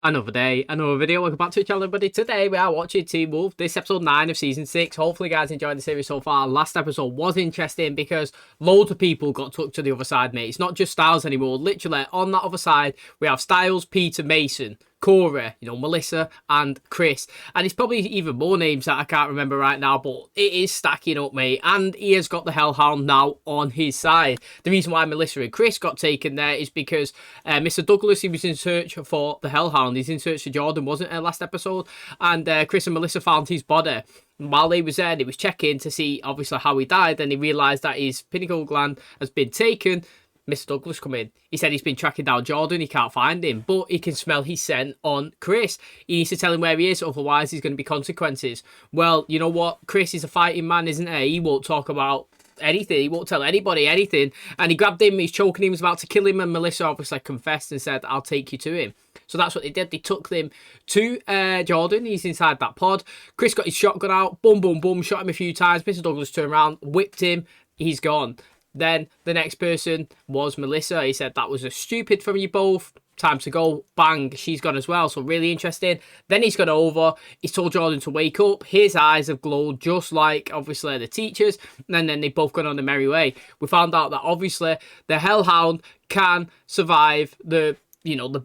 Another day, another video. Welcome back to the channel, everybody. Today we are watching Teen Wolf. This episode 9 of season 6. Hopefully you guys enjoyed the series so far. Last episode was interesting because loads of people got took to the other side, mate. It's not just Stiles anymore. Literally, on that other side, we have Stiles, Peter, Mason, Cora, Melissa, and Chris. And it's probably even more names that I can't remember right now, but it is stacking up, mate. And he has got the Hellhound now on his side. The reason why Melissa and Chris got taken there is because Mr. Douglas, he was in search for the Hellhound. He's in search for Jordan, wasn't it, last episode? And Chris and Melissa found his body. While he was there, he was checking to see, obviously, how he died, and he realised that his pineal gland has been taken. Mr. Douglas come in. He said he's been tracking down Jordan. He can't find him, but he can smell his scent on Chris. He needs to tell him where he is, otherwise there's going to be consequences. Well, you know what? Chris is a fighting man, isn't he? He won't talk about anything. He won't tell anybody anything. And he grabbed him. He's choking him. He was about to kill him. And Melissa obviously confessed and said, I'll take you to him. So that's what they did. They took them to Jordan. He's inside that pod. Chris got his shotgun out. Boom, boom, boom. Shot him a few times. Mr. Douglas turned around, whipped him. He's gone. Then the next person was Melissa. He said, that was a stupid from you both. Time to go. Bang. She's gone as well. So really interesting. Then he's gone over. He's told Jordan to wake up. His eyes have glowed just like, obviously, the teachers. And then they both gone on the merry way. We found out that, obviously, the Hellhound can survive the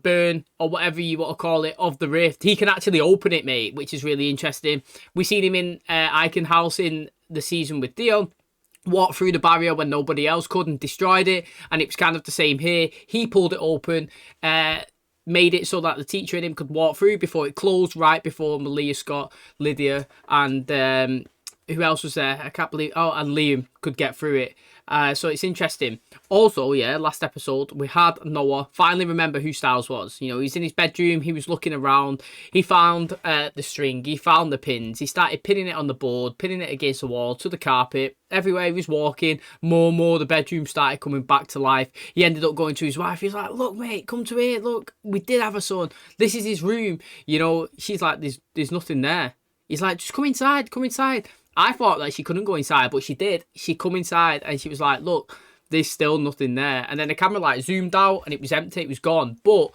burn or whatever you want to call it of the rift. He can actually open it, mate, which is really interesting. We seen him in Icon House in the season with Theo. Walked through the barrier when nobody else could and destroyed it, and it was kind of the same here. He pulled it open, made it so that the teacher and him could walk through before it closed, right before Malia, Scott, Lydia, and who else was there? I can't believe. Oh, and Liam could get through it. So it's interesting. Also, yeah, last episode, we had Noah finally remember who Stiles was. He's in his bedroom. He was looking around. He found the string. He found the pins. He started pinning it on the board, pinning it against the wall, to the carpet. Everywhere he was walking, more and more, the bedroom started coming back to life. He ended up going to his wife. He's like, look, mate, come to here. Look, we did have a son. This is his room. She's like, there's nothing there. He's like, just come inside, come inside. I thought that she couldn't go inside, but she did. She come inside and she was like, look, there's still nothing there. And then the camera zoomed out and it was empty, it was gone. But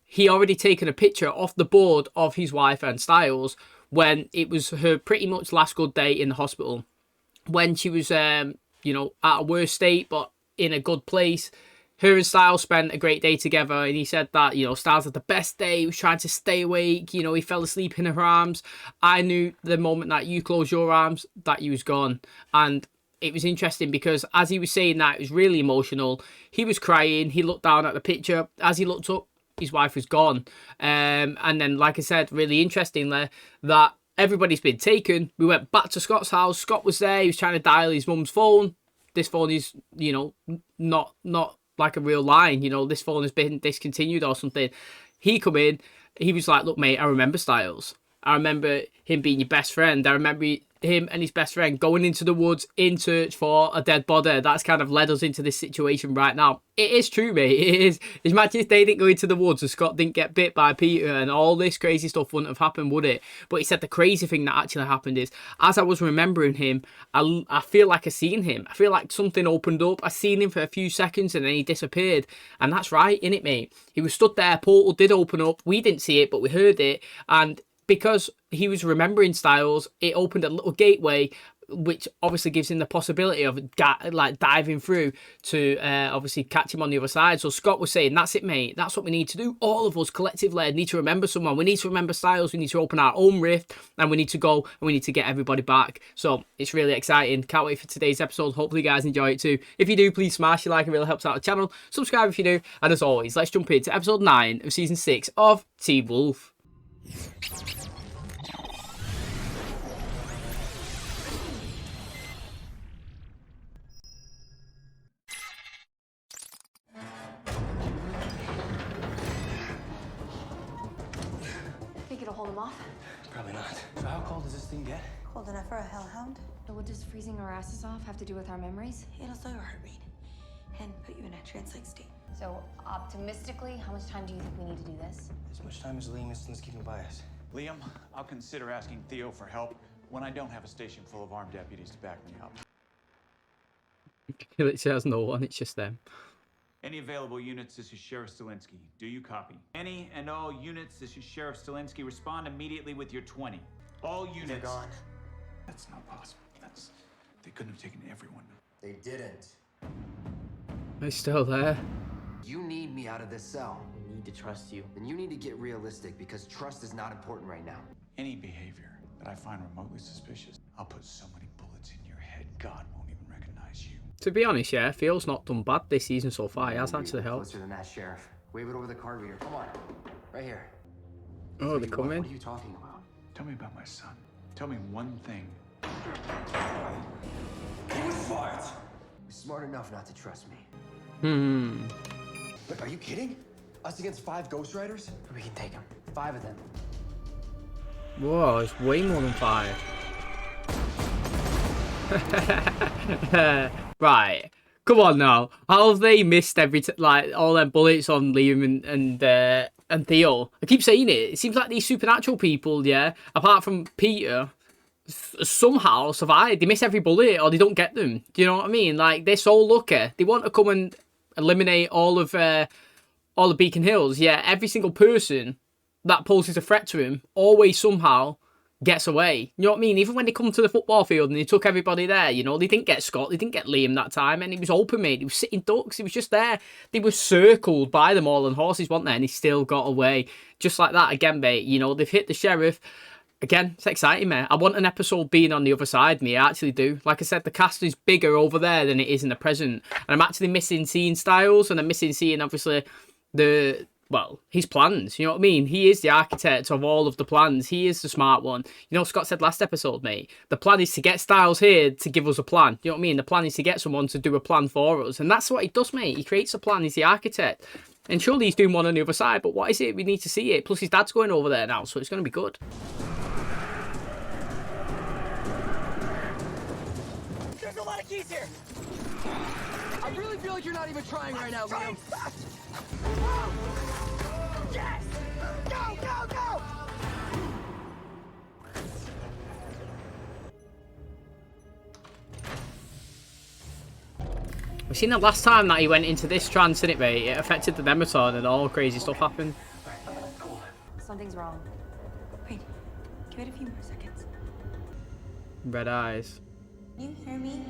he already taken a picture off the board of his wife and Stiles when it was her pretty much last good day in the hospital. When she was, at a worse state, but in a good place. Her and Stiles spent a great day together, and he said that, Stiles had the best day. He was trying to stay awake. He fell asleep in her arms. I knew the moment that you closed your arms that he was gone. And it was interesting because as he was saying that, it was really emotional. He was crying. He looked down at the picture. As he looked up, his wife was gone. And then, like I said, really interestingly, that everybody's been taken. We went back to Scott's house. Scott was there. He was trying to dial his mum's phone. This phone is, not like a real line, this phone has been discontinued or something. He come in, he was like, look, mate, I remember Stiles. I remember him being your best friend. I remember him and his best friend going into the woods in search for a dead body. That's kind of led us into this situation right now. It is true, mate. It is. Imagine if they didn't go into the woods and Scott didn't get bit by Peter and all this crazy stuff wouldn't have happened, would it? But he said the crazy thing that actually happened is, as I was remembering him, I feel like I seen him. I feel like something opened up. I seen him for a few seconds and then he disappeared. And that's right, innit, mate? He was stood there, portal did open up. We didn't see it, but we heard it. And because he was remembering Stiles, it opened a little gateway, which obviously gives him the possibility of diving through to obviously catch him on the other side. So Scott was saying, that's it, mate. That's what we need to do. All of us collectively need to remember someone. We need to remember Stiles. We need to open our own rift and we need to go and we need to get everybody back. So it's really exciting. Can't wait for today's episode. Hopefully you guys enjoy it too. If you do, please smash your like. It really helps out the channel. Subscribe if you do. And as always, let's jump into episode 9 of season 6 of Teen Wolf. Think it'll hold him off? Probably not. So how cold does this thing get? Cold enough for a hellhound? But what does freezing our asses off have to do with our memories? It'll slow your heart rate and put you in a trance-like state. So, optimistically, how much time do you think we need to do this? As much time as Liam and Stilinski can buy us. Liam, I'll consider asking Theo for help when I don't have a station full of armed deputies to back me up. It says no one, it's just them. Any available units, this is Sheriff Stilinski. Do you copy? Any and all units, this is Sheriff Stilinski. Respond immediately with your 20. All units. They're gone. That's not possible. They couldn't have taken everyone. They didn't. They're still there. You need me out of this cell. I need to trust you. Then you need to get realistic because trust is not important right now. Any behavior that I find remotely suspicious, I'll put so many bullets in your head, God won't even recognize you. To be honest, yeah, Theo's not done bad this season so far. He has actually helped. Closer than that, Sheriff. Wave it over the card reader. Come on. Right here. Oh, they're coming. What are you talking about? Tell me about my son. Tell me one thing. He was fired! You're smart enough not to trust me. But are you kidding? Us against 5 Ghost Riders? We can take them. 5 of them. Whoa, it's way more than 5. Right. Come on now. How have they missed like all them bullets on Liam and Theo? I keep saying it. It seems like these supernatural people, yeah, apart from Peter, somehow survive. They miss every bullet or they don't get them. Do you know what I mean? Like, they're so lucky. They want to come and eliminate all the Beacon Hills. Yeah, every single person that poses a threat to him always somehow gets away. You know what I mean? Even when they come to the football field and they took everybody there, you know, they didn't get Scott, they didn't get Liam that time, and he was open, mate. He was sitting ducks, he was just there. They were circled by them all on horses, weren't they? And he still got away. Just like that again, mate. You know, they've hit the sheriff. Again, it's exciting, mate. I want an episode being on the other side, me. I actually do. Like I said, the cast is bigger over there than it is in the present. And I'm actually missing seeing Stiles, and I'm missing seeing, obviously, his plans. You know what I mean? He is the architect of all of the plans. He is the smart one. You know, Scott said last episode, mate, the plan is to get Stiles here to give us a plan. You know what I mean? The plan is to get someone to do a plan for us. And that's what he does, mate. He creates a plan. He's the architect. And surely he's doing one on the other side. But what is it? We need to see it. Plus, his dad's going over there now, so it's going to be good. There's a lot of keys here. I really feel like you're not even trying right now, Liam. Yes! Go, go, go! We've seen the last time that he went into this trance, innit, mate? It affected the Nemeton and all crazy stuff happened. Something's wrong. Wait, give it a few more seconds. Red eyes. You hear me?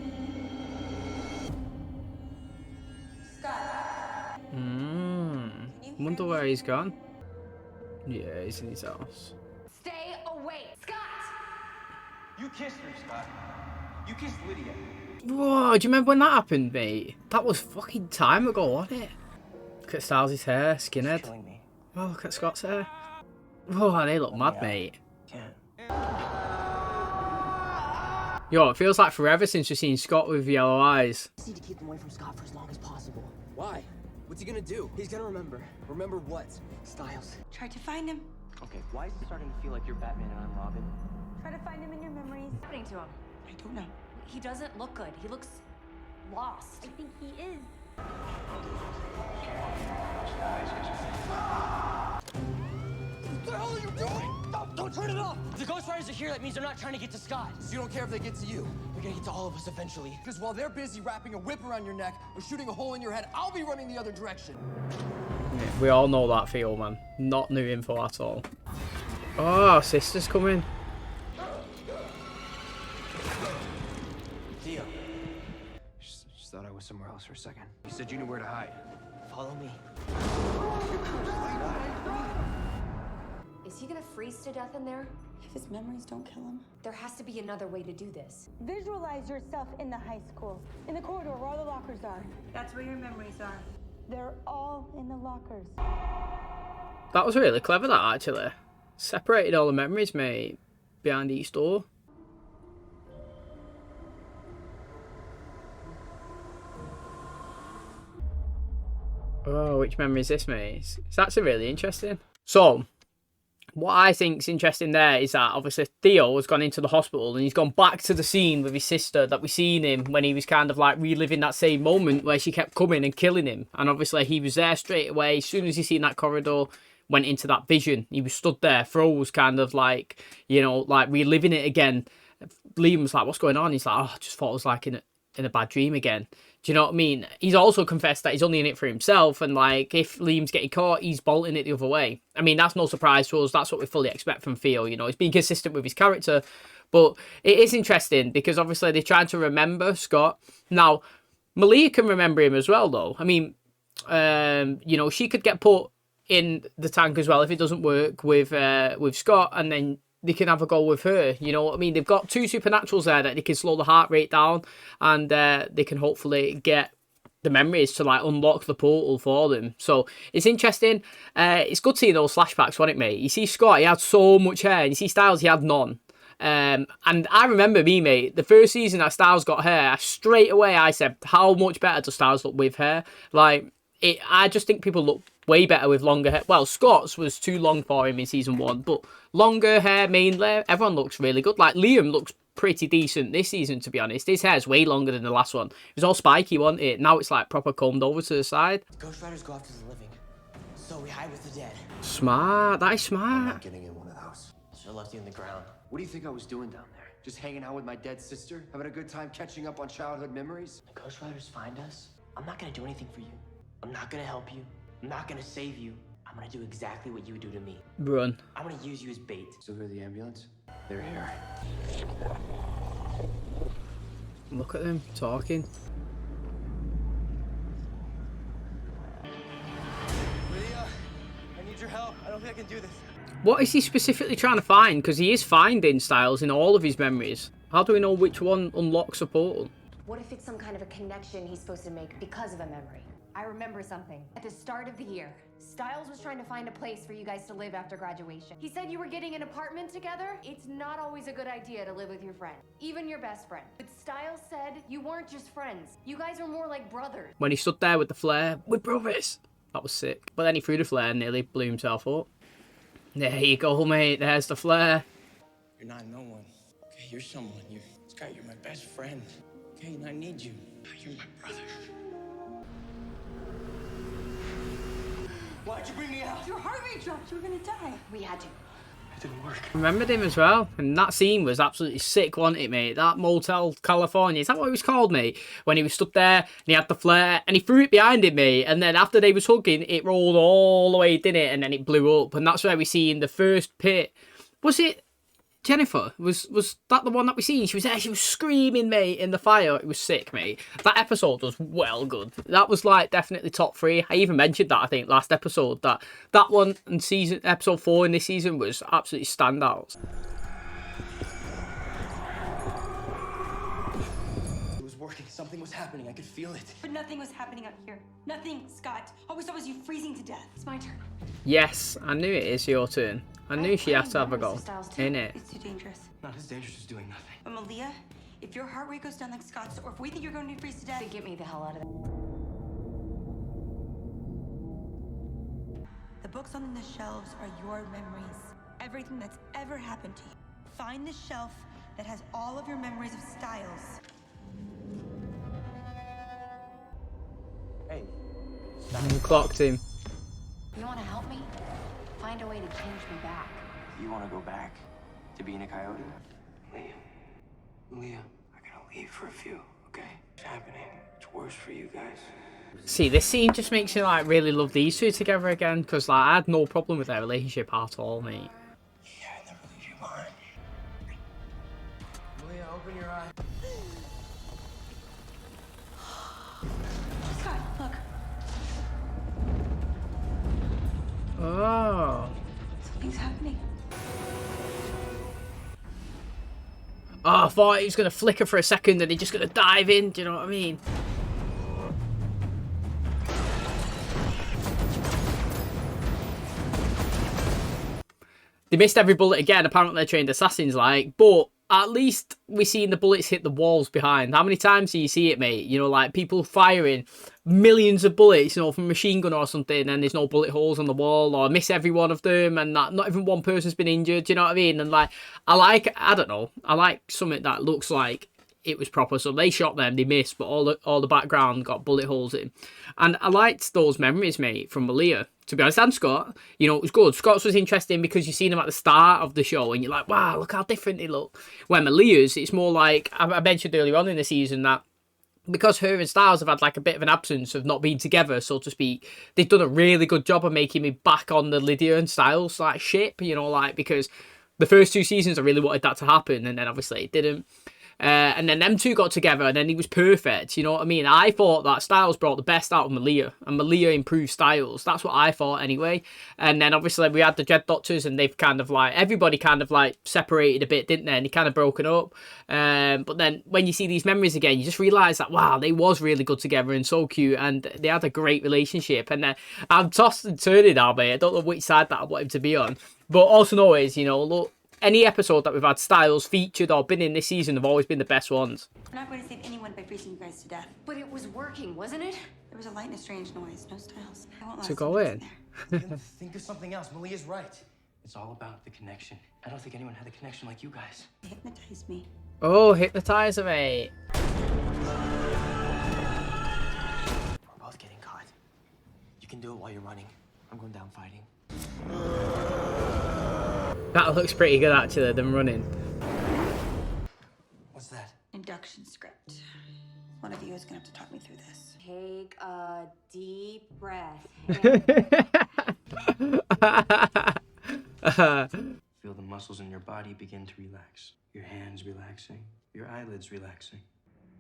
Scott. Wonder where he's gone. Yeah, he's in his house. Stay away. Scott! You kissed her, Scott. You kissed Lydia. Whoa, do you remember when that happened, mate? That was fucking time ago, wasn't it? Look at Stiles' hair, skinhead. Killing me. Oh, look at Scott's hair. Oh, they look mad, mate. Can't. Yo, it feels like forever since we've seen Scott with yellow eyes. I need to keep him away from Scott for as long as possible. Why? What's he gonna do? He's gonna remember. Remember what? Stiles. Tried to find him. Okay, why is it starting to feel like you're Batman and I'm Robin? Try to find him in your memories. What's happening to him? I don't know. He doesn't look good. He looks lost. I think he is. What the hell are you doing? Don't turn it off! If the Ghost Riders are here, that means they're not trying to get to Scott. So you don't care if they get to you? They're gonna get to all of us eventually. Because while they're busy wrapping a whip around your neck or shooting a hole in your head, I'll be running the other direction. Yeah, we all know that feel, man. Not new info at all. Oh, sister's coming. Theo. Just thought I was somewhere else for a second. You said you knew where to hide. Follow me. Is he gonna freeze to death in there? If his memories don't kill him. There has to be another way to do this. Visualize yourself in the high school, in the corridor where all the lockers are. That's where your memories are. They're all in the lockers. That was really clever, that, actually. Separated all the memories, mate, behind each door. Oh, which memory is this, mate? It's actually really interesting. So, what I think's interesting there is that obviously Theo has gone into the hospital and he's gone back to the scene with his sister that we seen him when he was kind of like reliving that same moment where she kept coming and killing him. And obviously he was there straight away. As soon as he seen that corridor, went into that vision. He was stood there, froze, kind of like, you know, like reliving it again. Liam was like, what's going on? He's like, oh, I just thought it was like in a bad dream again. Do you know what I mean? He's also confessed that he's only in it for himself, and like if Liam's getting caught, he's bolting it the other way. I mean, that's no surprise to us. That's what we fully expect from Theo. You know, he's being consistent with his character. But it is interesting because obviously they're trying to remember Scott. Now, Malia can remember him as well, though. I mean, you know, she could get put in the tank as well if it doesn't work with Scott, and then they can have a go with her. You know what I mean? They've got 2 supernaturals there that they can slow the heart rate down, and they can hopefully get the memories to like unlock the portal for them. So it's interesting. It's good seeing those flashbacks, wasn't it, mate? You see Scott, he had so much hair, and you see Stiles, he had none. And I remember me, mate, the first season that Stiles got hair, straight away I said, how much better does Stiles look with hair? Like, I just think people look way better with longer hair. Well, Scott's was too long for him in season 1, but longer hair mainly, everyone looks really good. Like, Liam looks pretty decent this season, to be honest. His hair's way longer than the last one. It was all spiky, wasn't it? Now it's like proper combed over to the side. Ghost Riders go after the living, so we hide with the dead. Smart, that is I'm smart. not getting in one of those. Should've left you in the ground. What do you think I was doing down there? Just hanging out with my dead sister? Having a good time catching up on childhood memories? When Ghost Riders find us, I'm not gonna do anything for you. I'm not gonna help you. I'm not gonna save you. I'm gonna do exactly what you do to me. Run. I'm gonna use you as bait. Still hear the ambulance? They're here. Look at them talking. Lydia, I need your help. I don't think I can do this. What is he specifically trying to find? Because he is finding Stiles in all of his memories. How do we know which one unlocks a portal? What if it's some kind of a connection he's supposed to make because of a memory? I remember something. At the start of the year, Stiles was trying to find a place for you guys to live after graduation. He said you were getting an apartment together. It's not always a good idea to live with your friend, even your best friend. But Stiles said you weren't just friends. You guys were more like brothers. When he stood there with the flare, we're brothers. That was sick. But then he threw the flare and nearly blew himself up. There you go, mate. There's the flare. You're not no one. Okay, you're someone. Scott, you're my best friend. Okay, and I need you. You're my brother. Why'd you bring me out? Your heart rate dropped. You were gonna die. We had to. It didn't work. Remembered him as well. And that scene was absolutely sick, wasn't it, mate? That Motel California. Is that what it was called, mate? When he was stood there and he had the flare and he threw it behind him, mate. And then after they was hugging, it rolled all the way, didn't it? And then it blew up. And that's where we see in the first pit. Was it Jennifer? Was that the one that we seen? She was there, she was screaming, mate, in the fire. It was sick, mate. That episode was well good. That was like definitely top 3. I even mentioned that, I think, last episode, that one and episode 4 in this season was absolutely standouts. It was working. Something was happening. I could feel it. But nothing was happening out here. Nothing, Scott. All we saw was you freezing to death. It's my turn. Yes, I knew it is your turn. I knew she had to have a go, innit? It's too dangerous. Not as dangerous as doing nothing. But Malia, if your heart rate goes down like Scott's, or if we think you're going to freeze to death, Then get me the hell out of there. the books on the shelves are your memories. Everything that's ever happened to you. Find the shelf that has all of your memories of Stiles. Hey, You clocked him. You want to help me? Find a way to change me back. You want to go back to being a coyote? Leah, I gotta leave for a few, okay? It's happening. It's worse for you guys. See, this scene just makes me like really love these two together again, because like I had no problem with their relationship at all, mate. Yeah, I never leave you behind. Leah, open your eye. Scott, look. Oh. Something's happening. Oh, I thought he was going to flicker for a second and he's just going to dive in, do you know what I mean? They missed every bullet again, apparently they're trained assassins like, but at least we're seeing the bullets hit the walls behind. How many times do you see it, mate? You know, like people firing millions of bullets, you know, from a machine gun or something, and there's no bullet holes on the wall, or miss every one of them, and that not even one person's been injured, do you know what I mean? And like, I like something that looks like it was proper. So they shot them, they missed, but all the background got bullet holes in. And I liked those memories, mate, from Malia. To be honest, and Scott, you know, it was good. Scott's was interesting because you seen them at the start of the show and you're like, wow, look how different they look. Where Malia's, it's more like, I mentioned earlier on in the season that because her and Stiles have had like a bit of an absence of not being together, so to speak, they've done a really good job of making me back on the Lydia and Stiles like ship, you know, like, because the first 2 seasons I really wanted that to happen, and then obviously it didn't. And then them two got together, and then he was perfect. You know what I mean? I thought that Stiles brought the best out of Malia, and Malia improved Stiles. That's what I thought anyway. And then obviously we had the Dread Doctors, and they've kind of like, everybody kind of like separated a bit, didn't they? And they kind of broken up. But then when you see these memories again, you just realise that, wow, they was really good together and so cute, and they had a great relationship. And I'm tossed and turning now, mate. I don't know which side that I want him to be on. But also know is, you know, look, any episode that we've had Stiles featured or been in this season have always been the best ones. I'm not going to save anyone by freezing you guys to death. But it was working, wasn't it? There was a light and a strange noise. No Stiles. I won't To last go long in. there. Think of something else. Malia's right. It's all about the connection. I don't think anyone had a connection like you guys. They hypnotized me. Oh, hypnotizer, mate. We're both getting caught. You can do it while you're running. I'm going down fighting. That looks pretty good, actually, them running. What's that? Induction script. One of you is going to have to talk me through this. Take a deep breath. Feel the muscles in your body begin to relax. Your hands relaxing. Your eyelids relaxing.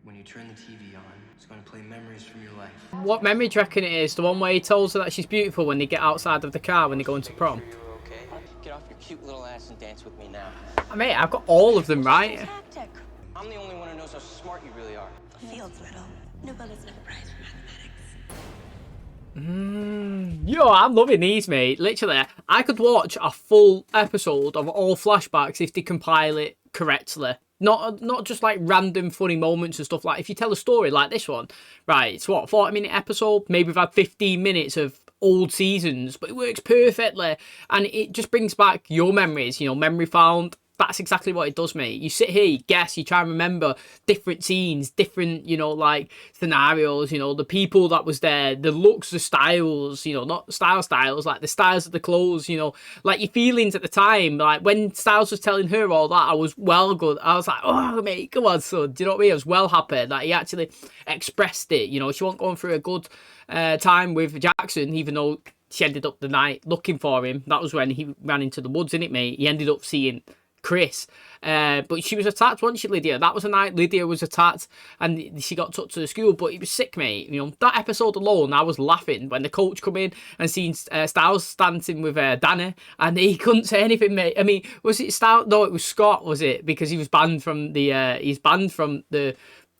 When you turn the TV on, it's going to play memories from your life. What memory do you reckon it is? The one where he tells her that she's beautiful when they get outside of the car when they go into prom? Okay, get off your cute little ass and dance with me now. Mate, I've got all of them right. Tactic. I'm the only one who knows how smart you really are. Fields little. Nobody's never prize for mathematics. Yo, I'm loving these, mate. Literally, I could watch a full episode of all flashbacks if they compile it correctly. Not just like random funny moments and stuff. Like, if you tell a story like this one, right, it's what, 40-minute episode? Maybe we've had 15 minutes of old seasons, but it works perfectly. And it just brings back your memories, you know, memory found. That's exactly what it does, mate. You sit here, you guess, you try and remember different scenes, different, you know, like, scenarios, you know, the people that was there, the looks, the styles, you know, not styles, like the styles of the clothes, you know, like your feelings at the time. Like, when Stiles was telling her all that, I was well good. I was like, oh, mate, come on, son. Do you know what I mean? I was well happy that he actually expressed it. You know, she wasn't going through a good time with Jackson, even though she ended up the night looking for him. That was when he ran into the woods, innit, mate? He ended up seeing Chris, but she was attacked, wasn't she, Lydia? That was the night Lydia was attacked and she got took to the school, but he was sick, mate. You know, that episode alone, I was laughing when the coach come in and seen Stiles dancing with Danny, and he couldn't say anything, mate. I mean, was it Stiles? No, it was Scott, was it? Because he was banned from the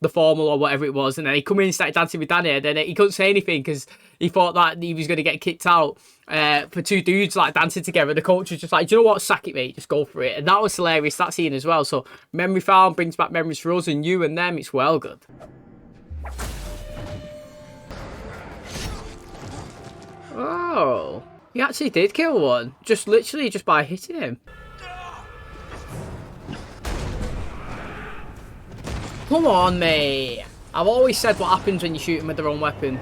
formal or whatever it was, and then he come in and started dancing with Danny, and then he couldn't say anything because he thought that he was going to get kicked out for two dudes like dancing together. The coach was just like, do you know what, sack it, mate, just go for it. And that was hilarious, that scene as well. So memory found brings back memories for us and you and them. It's well good. Oh, he actually did kill one, just literally just by hitting him. Come on, mate. I've always said what happens when you shoot them with their own weapon.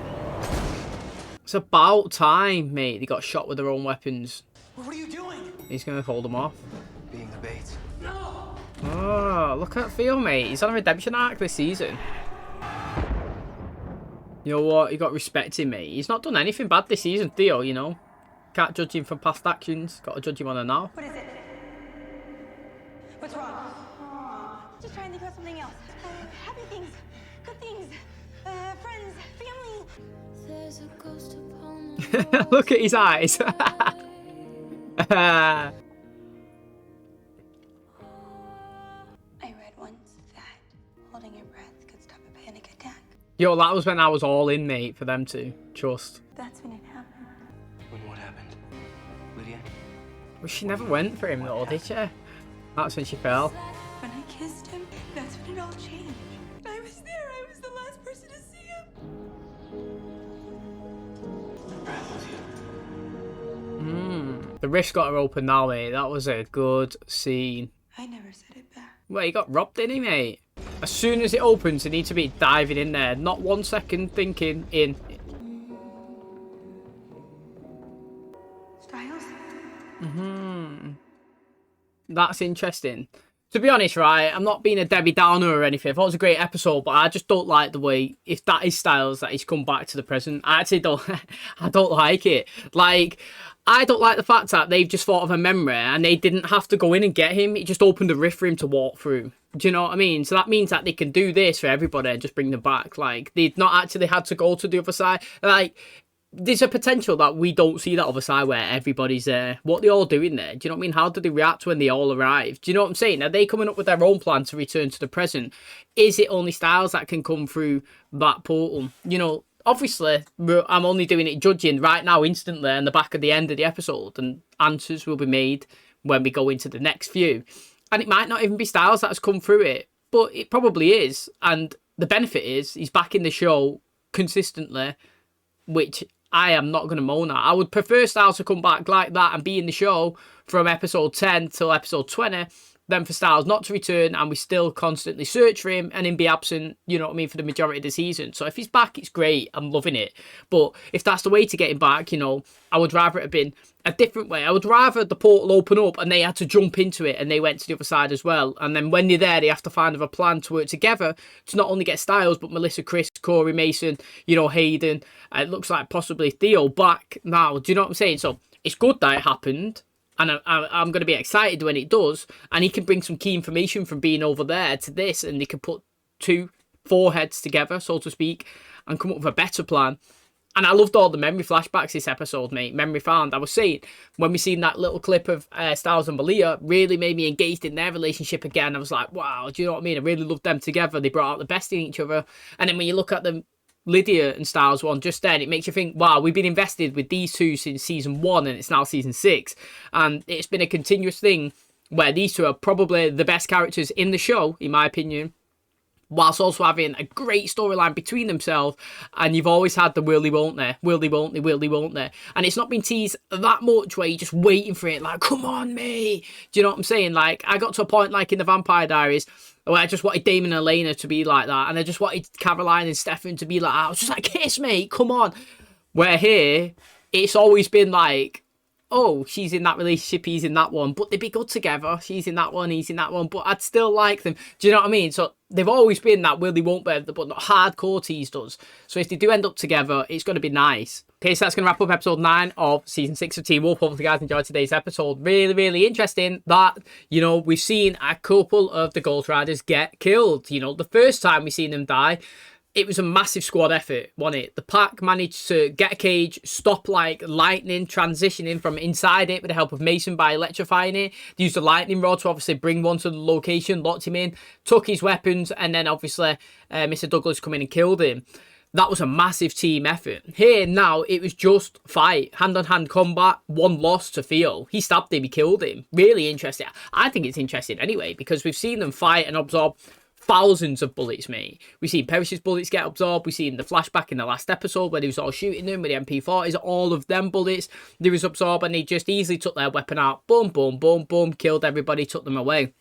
It's about time, mate. They got shot with their own weapons. What are you doing? He's going to hold them off. Being the bait. No! Oh, look at Theo, mate. He's on a redemption arc this season. You know what? You got to respect him, mate. He's not done anything bad this season, Theo, you know. Can't judge him from past actions. Got to judge him on it now. What is it? What's wrong? Just trying to think about something else. Happy things, good things, friends, family. There's a ghost upon the Look at his eyes. I read once that holding your breath could stop a panic attack. Yo, that was when I was all in, mate, for them to trust. That's when it happened. When what happened? Lydia? Well, she never went for him, though, did she? That's when she fell. When I kissed him, that's when it all changed. I was there. I was the last person to see him. The wrist got her open now, mate. That was a good scene. I never said it back. Well, he got robbed, didn't he, mate? As soon as it opens, they need to be diving in there. Not 1 second thinking in. Stiles? That's interesting. To be honest, right, I'm not being a Debbie Downer or anything. I thought it was a great episode, but I just don't like the way, if that is Stiles, that he's come back to the present. I actually don't, I don't like it. Like, I don't like the fact that they've just thought of a memory and they didn't have to go in and get him. It just opened a rift for him to walk through. Do you know what I mean? So that means that they can do this for everybody and just bring them back. Like, they've not actually had to go to the other side. Like, there's a potential that we don't see that other side where everybody's there. What are they all doing there? Do you know what I mean? How do they react when they all arrive? Do you know what I'm saying? Are they coming up with their own plan to return to the present? Is it only Stiles that can come through that portal? You know, obviously, I'm only doing it judging right now, instantly, in the back of the end of the episode, and answers will be made when we go into the next few. And it might not even be Stiles that has come through it, but it probably is. And the benefit is he's back in the show consistently, which I am not going to moan at. I would prefer Stiles to come back like that and be in the show from episode 10 till episode 20 than for Stiles not to return and we still constantly search for him and him be absent, you know what I mean, for the majority of the season. So if he's back, it's great. I'm loving it. But if that's the way to get him back, you know, I would rather it have been a different way. I would rather the portal open up and they had to jump into it and they went to the other side as well. And then when they're there, they have to find a plan to work together to not only get Stiles, but Melissa, Chris, Corey, Mason, you know, Hayden. It looks like possibly Theo back now. Do you know what I'm saying? So it's good that it happened. And I'm going to be excited when it does. And he can bring some key information from being over there to this. And they can put 4 heads together, so to speak, and come up with a better plan. And I loved all the memory flashbacks this episode, mate. Memory found. I was saying, when we seen that little clip of Stiles and Malia, really made me engaged in their relationship again. I was like, wow, do you know what I mean? I really loved them together. They brought out the best in each other. And then when you look at them, Lydia and Stiles one just then, it makes you think, wow, we've been invested with these two since season 1 and it's now season 6. And it's been a continuous thing where these two are probably the best characters in the show, in my opinion, whilst also having a great storyline between themselves. And you've always had the will they, won't they, will they, won't they, will they, won't they. And it's not been teased that much where you're just waiting for it, like, come on, me. Do you know what I'm saying? Like, I got to a point, like in the Vampire Diaries, where I just wanted Damon and Elena to be like that. And I just wanted Caroline and Stefan to be like that. I was just like, kiss me, come on. Where here, it's always been like, oh, she's in that relationship, he's in that one, but they'd be good together. She's in that one, he's in that one, but I'd still like them. Do you know what I mean? So they've always been that will they, won't they, but not hardcore tease does. So if they do end up together, it's going to be nice. Okay, so that's going to wrap up episode 9 of season 6 of Teen Wolf. Hopefully you guys enjoyed today's episode. Really, really interesting that, you know, we've seen a couple of the Ghost Riders get killed. You know, the first time we seen them die, it was a massive squad effort, wasn't it? The pack managed to get a cage, stop like lightning transitioning from inside it with the help of Mason by electrifying it. They used the lightning rod to obviously bring one to the location, locked him in, took his weapons, and then obviously Mr. Douglas come in and killed him. That was a massive team effort. Here now, it was just fight, hand-on-hand combat, one loss to Theo. He stabbed him, he killed him. Really interesting. I think it's interesting anyway, because we've seen them fight and absorb thousands of bullets, mate. We've seen Parrish's bullets get absorbed. We've seen the flashback in the last episode where he was all shooting them with the MP40s. All of them bullets, they was absorbed, and they just easily took their weapon out. Boom, boom, boom, boom. Killed everybody, took them away.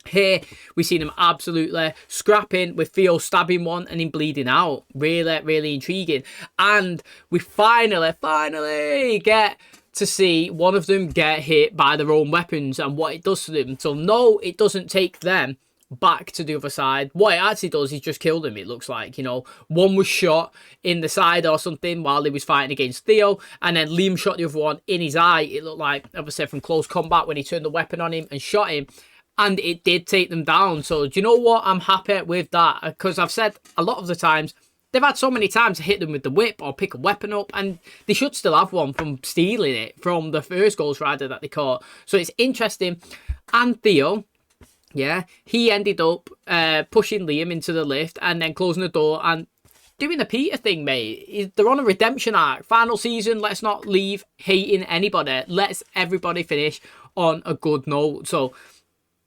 Here, we've seen him absolutely scrapping with Theo stabbing one and him bleeding out. Really, really intriguing. And we finally get to see one of them get hit by their own weapons and what it does to them. So no, it doesn't take them back to the other side. What it actually does is just kill them, it looks like. You know, one was shot in the side or something while he was fighting against Theo, and then Liam shot the other one in his eye. It looked like, obviously, from close combat when he turned the weapon on him and shot him. And it did take them down. So do you know what? I'm happy with that, because I've said a lot of the times they've had so many times to hit them with the whip or pick a weapon up, and they should still have one from stealing it from the first Ghost Rider that they caught. So it's interesting. And Theo, yeah, he ended up pushing Liam into the lift and then closing the door and doing the Peter thing, mate. They're on a redemption arc. Final season, let's not leave hating anybody. Let's everybody finish on a good note. So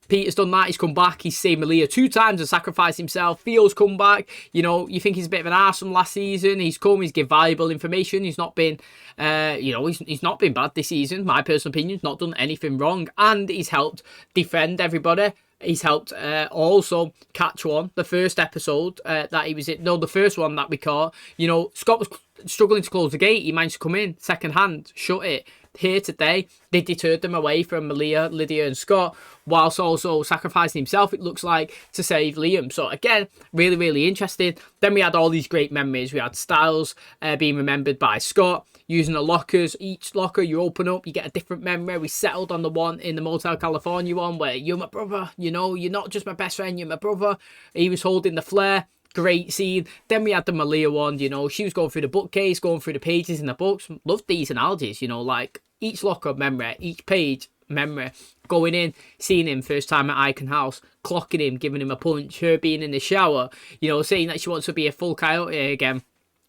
Peter's done that. He's come back. He's saved Malia 2 times and sacrificed himself. Theo's come back. You know, you think he's a bit of an arse from last season. He's come. He's given valuable information. He's not been, he's not been bad this season. My personal opinion, he's not done anything wrong. And he's helped defend everybody. He's helped also catch one. The first episode that he was in, no, the first one that we caught, you know, Scott was struggling to close the gate. He managed to come in, second hand, shut it, here today, they deterred them away from Malia, Lydia and Scott, whilst also sacrificing himself, it looks like, to save Liam. So again, really, really interesting. Then we had all these great memories. We had Stiles being remembered by Scott, using the lockers. Each locker you open up, you get a different memory. We settled on the one in the Motel California one where you're my brother, you know, you're not just my best friend, you're my brother. He was holding the flare. Great scene. Then we had the Malia one, you know, she was going through the bookcase, going through the pages in the books. Loved these analogies, you know, like each locker memory, each page memory, going in, seeing him first time at Icon House, clocking him, giving him a punch, her being in the shower, you know, saying that she wants to be a full coyote again.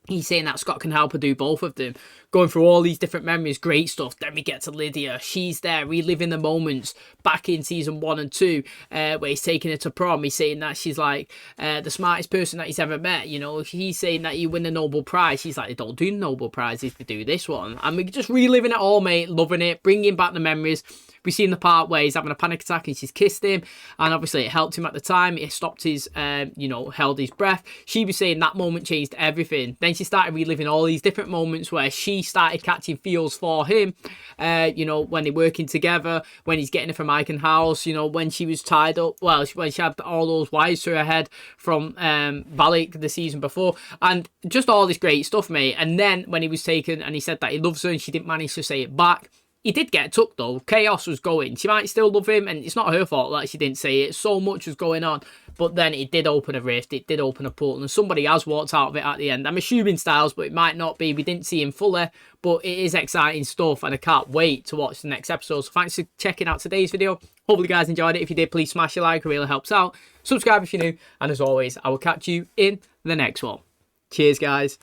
He's saying that Scott can help her do both of them. Going through all these different memories, great stuff. Then we get to Lydia. She's there, reliving the moments back in season 1 and 2, where he's taking her to prom. He's saying that she's like the smartest person that he's ever met. You know, he's saying that you win a Nobel Prize. She's like, they don't do Nobel Prizes, they do this one. And we're just reliving it all, mate. Loving it, bringing back the memories. We've seen the part where he's having a panic attack and she's kissed him, and obviously it helped him at the time. It stopped his, you know, held his breath. She was saying that moment changed everything. Then she started reliving all these different moments where she started catching feels for him, you know, when they're working together, when he's getting her from Icon House, you know, when she was tied up, well, when she had all those wires to her head from Valak the season before, and just all this great stuff, mate. And then when he was taken and he said that he loves her and she didn't manage to say it back, he did get took though. Chaos was going. She might still love him, and it's not her fault that she didn't say it. So much was going on. But then it did open a rift. It did open a portal, and somebody has walked out of it at the end. I'm assuming Stiles, but it might not be. We didn't see him fully, but it is exciting stuff, and I can't wait to watch the next episode. So thanks for checking out today's video. Hopefully you guys enjoyed it. If you did, please smash a like. It really helps out. Subscribe if you're new. And as always, I will catch you in the next one. Cheers, guys.